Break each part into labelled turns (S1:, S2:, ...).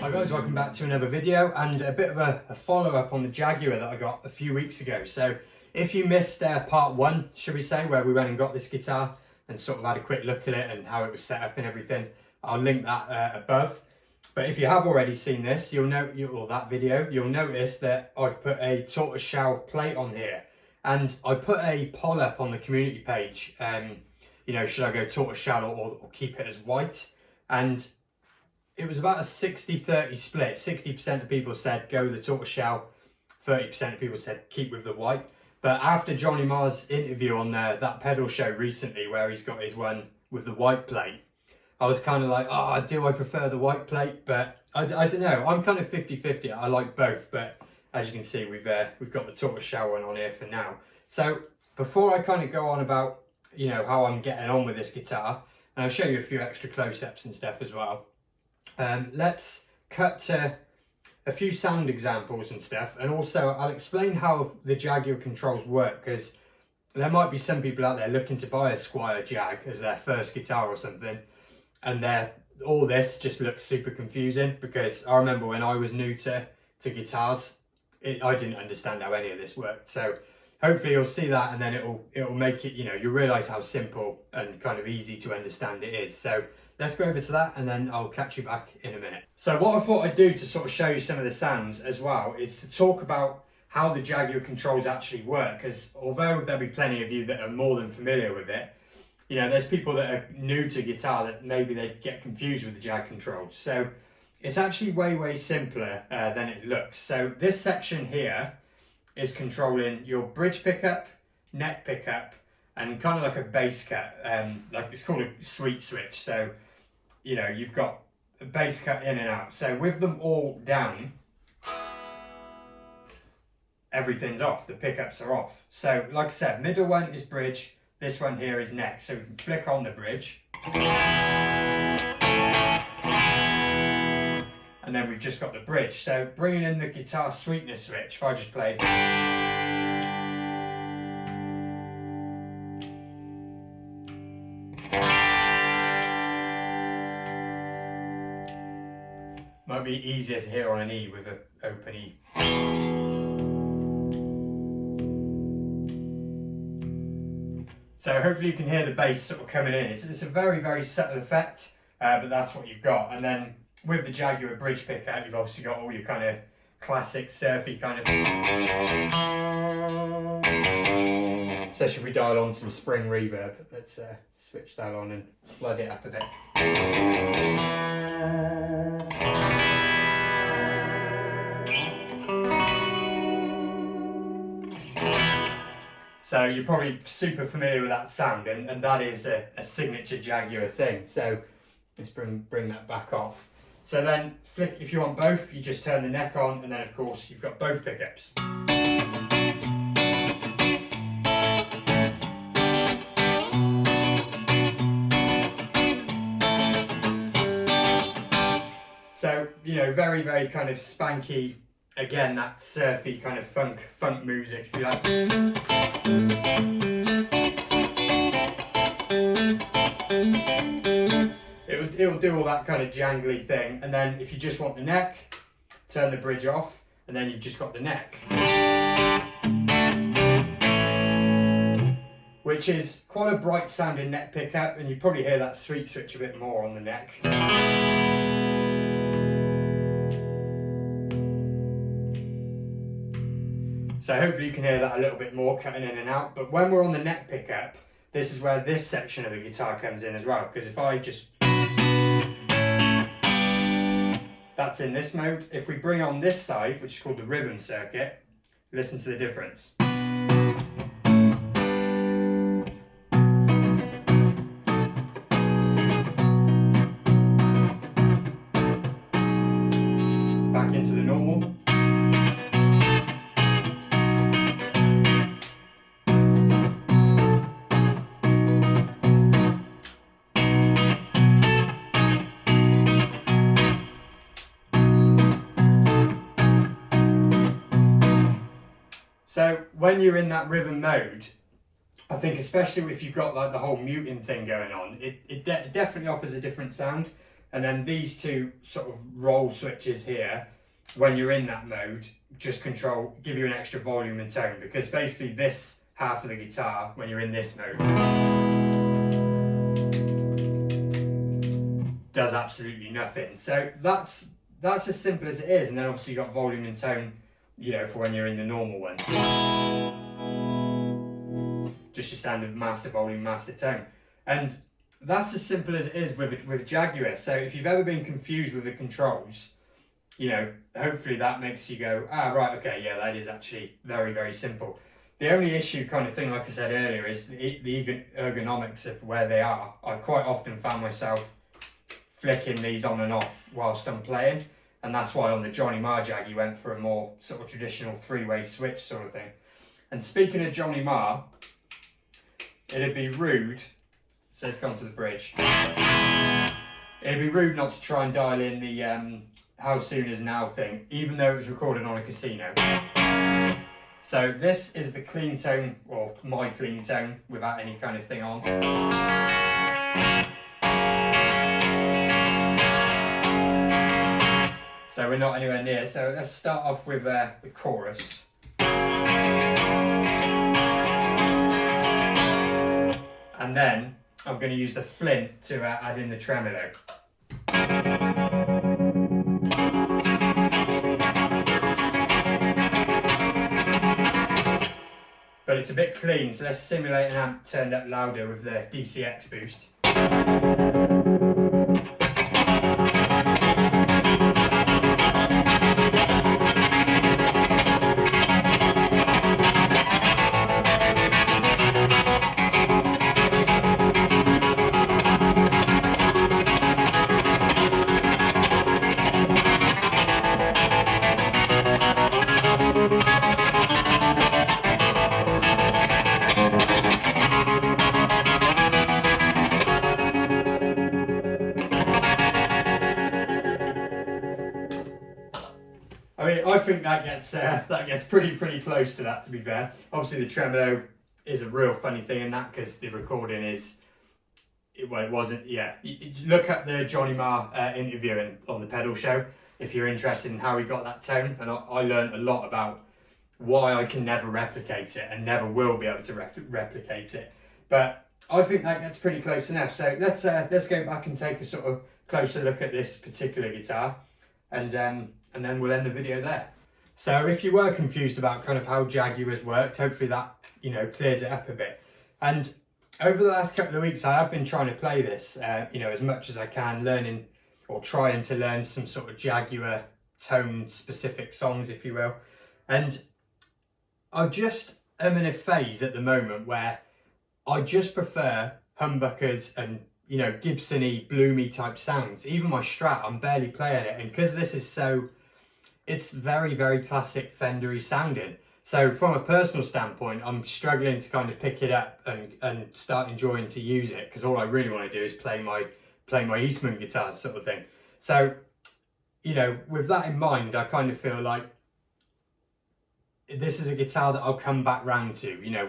S1: Hi guys, welcome back to another video and a bit of a follow-up on the Jaguar that I got a few weeks ago. So if you missed part one, should we say, where we went and got this guitar and sort of had a quick look at it and how it was set up and everything, I'll link that above. But if you have already seen this, that video, you'll notice that I've put a tortoiseshell plate on here. And I put a poll up on the community page, you know, should I go tortoiseshell or keep it as white? And it was about a 60-30 split. 60% of people said go the tortoiseshell, 30% of people said keep with the white. But after Johnny Marr's interview on that pedal show recently, where he's got his one with the white plate, I was kind of like, oh, do I prefer the white plate? But I don't know. I'm kind of 50-50. I like both, but as you can see, we've got the tortoiseshell one on here for now. So before I kind of go on about, you know, how I'm getting on with this guitar, and I'll show you a few extra close-ups and stuff as well. Let's cut to a few sound examples and stuff, and also I'll explain how the Jaguar controls work, because there might be some people out there looking to buy a Squier Jag as their first guitar or something, and all this just looks super confusing, because I remember when I was new to guitars, I didn't understand how any of this worked. So hopefully you'll see that, and then it'll make it, you know, you'll realise how simple and kind of easy to understand it is. So let's go over to that and then I'll catch you back in a minute. So what I thought I'd do to sort of show you some of the sounds as well is to talk about how the Jaguar controls actually work, because although there'll be plenty of you that are more than familiar with it, you know, there's people that are new to guitar that maybe they get confused with the Jag controls. So it's actually way simpler than it looks. So this section here is controlling your bridge pickup, neck pickup, and kind of like a bass cut, like it's called a sweet switch. So, you know, you've got a bass cut in and out. So with them all down, everything's off, the pickups are off. So like I said, middle one is bridge, this one here is neck. So we can flick on the bridge. And then we've just got the bridge. So bringing in the guitar sweetness switch, if I just play. Might be easier to hear on an E with an open E. So hopefully you can hear the bass sort of coming in. It's a very subtle effect, but that's what you've got. And then with the Jaguar bridge pickup, you've obviously got all your kind of classic surfy kind of, especially if we dial on some spring reverb. Let's switch that on and flood it up a bit. So you're probably super familiar with that sound, and that is a signature Jaguar thing. So let's bring that back off. So then flick, if you want both, you just turn the neck on, and then of course you've got both pickups. So, you know, very kind of spanky, again, that surfy kind of funk music, if you like. It'll do all that kind of jangly thing, and then if you just want the neck, turn the bridge off, and then you've just got the neck. Which is quite a bright sounding neck pickup, and you probably hear that sweet switch a bit more on the neck. So hopefully you can hear that a little bit more cutting in and out. But when we're on the neck pickup, this is where this section of the guitar comes in as well. Because if I just, that's in this mode. If we bring on this side, which is called the rhythm circuit, listen to the difference. Back into the normal. So when you're in that rhythm mode, I think especially if you've got like the whole muting thing going on, it definitely offers a different sound. And then these two sort of roll switches here, when you're in that mode, just give you an extra volume and tone, because basically this half of the guitar, when you're in this mode, does absolutely nothing. So that's as simple as it is. And then obviously you've got volume and tone, you know, for when you're in the normal one. Just your standard master volume, master tone. And that's as simple as it is with a Jaguar. So if you've ever been confused with the controls, you know, hopefully that makes you go, ah, right, okay, yeah, that is actually very, very simple. The only issue kind of thing, like I said earlier, is the ergonomics of where they are. I quite often found myself flicking these on and off whilst I'm playing, and that's why on the Johnny Marr Jag you went for a more sort of traditional three-way switch sort of thing. And speaking of Johnny Marr, it'd be rude, so let's come to the bridge. It'd be rude not to try and dial in the how soon is now thing, even though it was recorded on a casino. So this is the clean tone, or my clean tone, without any kind of thing on. So we're not anywhere near. So let's start off with the chorus. And then I'm going to use the flint to add in the tremolo. But it's a bit clean, so let's simulate an amp turned up louder with the DCX boost. I mean, I think that gets pretty close to that, to be fair. Obviously, the tremolo is a real funny thing in that, because the recording is, well, it wasn't. Yeah, look at the Johnny Marr interview on the Pedal Show if you're interested in how he got that tone. And I learned a lot about why I can never replicate it and never will be able to replicate it. But I think that gets pretty close enough. So let's go back and take a sort of closer look at this particular guitar, and then we'll end the video there. So if you were confused about kind of how Jaguars worked, hopefully that, you know, clears it up a bit. And over the last couple of weeks, I have been trying to play this, you know, as much as I can, learning or trying to learn some sort of Jaguar tone specific songs, if you will. And I just am in a phase at the moment where I just prefer humbuckers and, you know, Gibson-y, bloomy type sounds. Even my Strat, I'm barely playing it, and because this is so, it's very, very classic Fender-y sounding. So from a personal standpoint, I'm struggling to kind of pick it up and start enjoying to use it, because all I really want to do is play my Eastman guitars sort of thing. So, you know, with that in mind, I kind of feel like this is a guitar that I'll come back round to, you know,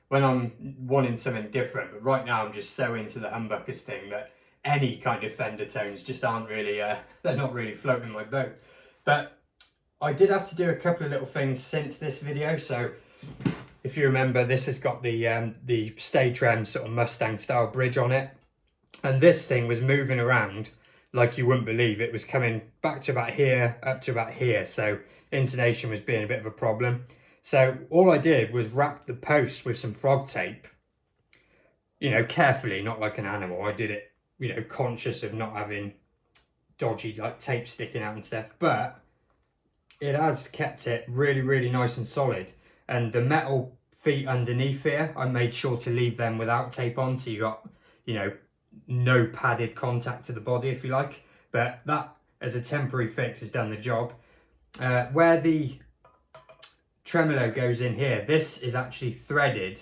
S1: when I'm wanting something different. But right now I'm just so into the humbuckers thing that any kind of Fender tones just aren't really, they're not really floating my boat. But I did have to do a couple of little things since this video. So if you remember, this has got the Stay Trem sort of Mustang style bridge on it. And this thing was moving around like you wouldn't believe. It was coming back to about here, up to about here. So intonation was being a bit of a problem. So all I did was wrap the post with some frog tape, you know, carefully, not like an animal. I did it, you know, conscious of not having dodgy like tape sticking out and stuff, but it has kept it really, really nice and solid. And the metal feet underneath here, I made sure to leave them without tape on, so you got, you know, no padded contact to the body, if you like. But that, as a temporary fix, has done the job. Where the tremolo goes in here, this is actually threaded,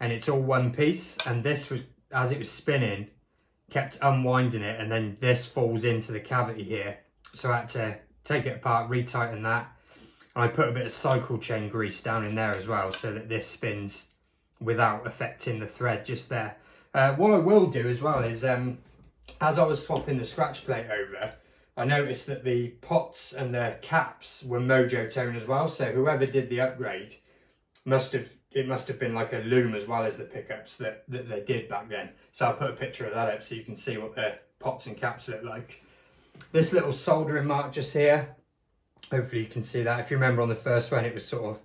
S1: and it's all one piece. And this was, as it was spinning, kept unwinding it, and then this falls into the cavity here. So I had to take it apart, retighten that. And I put a bit of cycle chain grease down in there as well, so that this spins without affecting the thread just there. What I will do as well is as I was swapping the scratch plate over, I noticed that the pots and the caps were Mojo tone as well. So whoever did the upgrade must have been like a loom as well as the pickups that they did back then. So I'll put a picture of that up so you can see what the pots and caps look like. This little soldering mark just here, hopefully you can see that. If you remember on the first one, it was sort of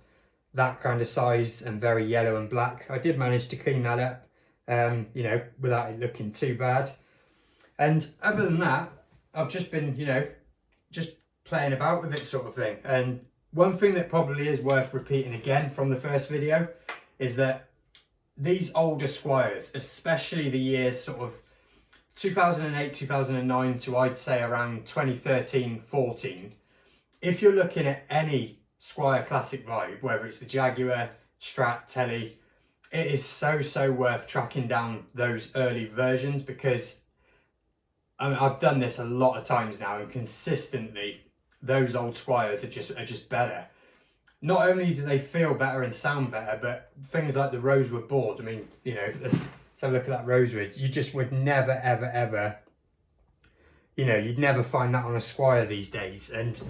S1: that kind of size and very yellow and black. I did manage to clean that up, you know, without it looking too bad. And other than that, I've just been, you know, just playing about with it sort of thing. And one thing that probably is worth repeating again from the first video is that these older Squires, especially the years sort of 2008, 2009 to I'd say around 2013, 14, if you're looking at any Squire classic vibe, whether it's the Jaguar, Strat, Telly, it is so worth tracking down those early versions, because I mean, I've done this a lot of times now, and consistently those old Squires are just better. Not only do they feel better and sound better, but things like the rosewood board, I mean, you know, let's have a look at that rosewood. You just would never ever, you know, you'd never find that on a Squire these days. And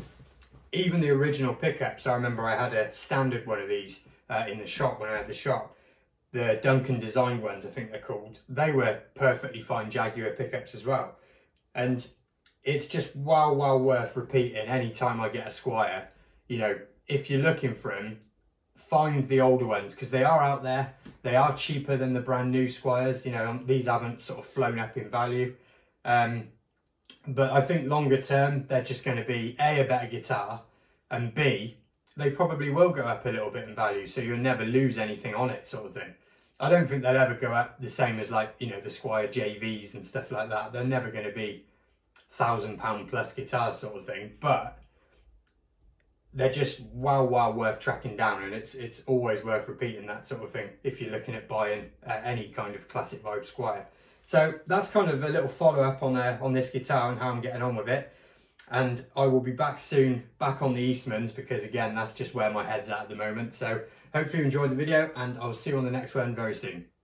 S1: even the original pickups, I remember I had a standard one of these in the shop when I had the shop. The Duncan designed ones, I think they're called. They were perfectly fine Jaguar pickups as well. And it's just well worth repeating anytime I get a Squire. You know, if you're looking for them, find the older ones, because they are out there. They are cheaper than the brand new Squires. You know, these haven't sort of flown up in value. But I think longer term, they're just going to be A, a better guitar, and B, they probably will go up a little bit in value, so you'll never lose anything on it sort of thing. I don't think they'll ever go up the same as, like, you know, the Squier JVs and stuff like that. They're never going to be £1,000 plus guitars sort of thing, but they're just well worth tracking down, and it's always worth repeating that sort of thing if you're looking at buying any kind of classic vibe Squire. So that's kind of a little follow-up on this guitar and how I'm getting on with it. And I will be back soon, back on the Eastmans, because again, that's just where my head's at the moment. So hopefully you enjoyed the video, and I'll see you on the next one very soon.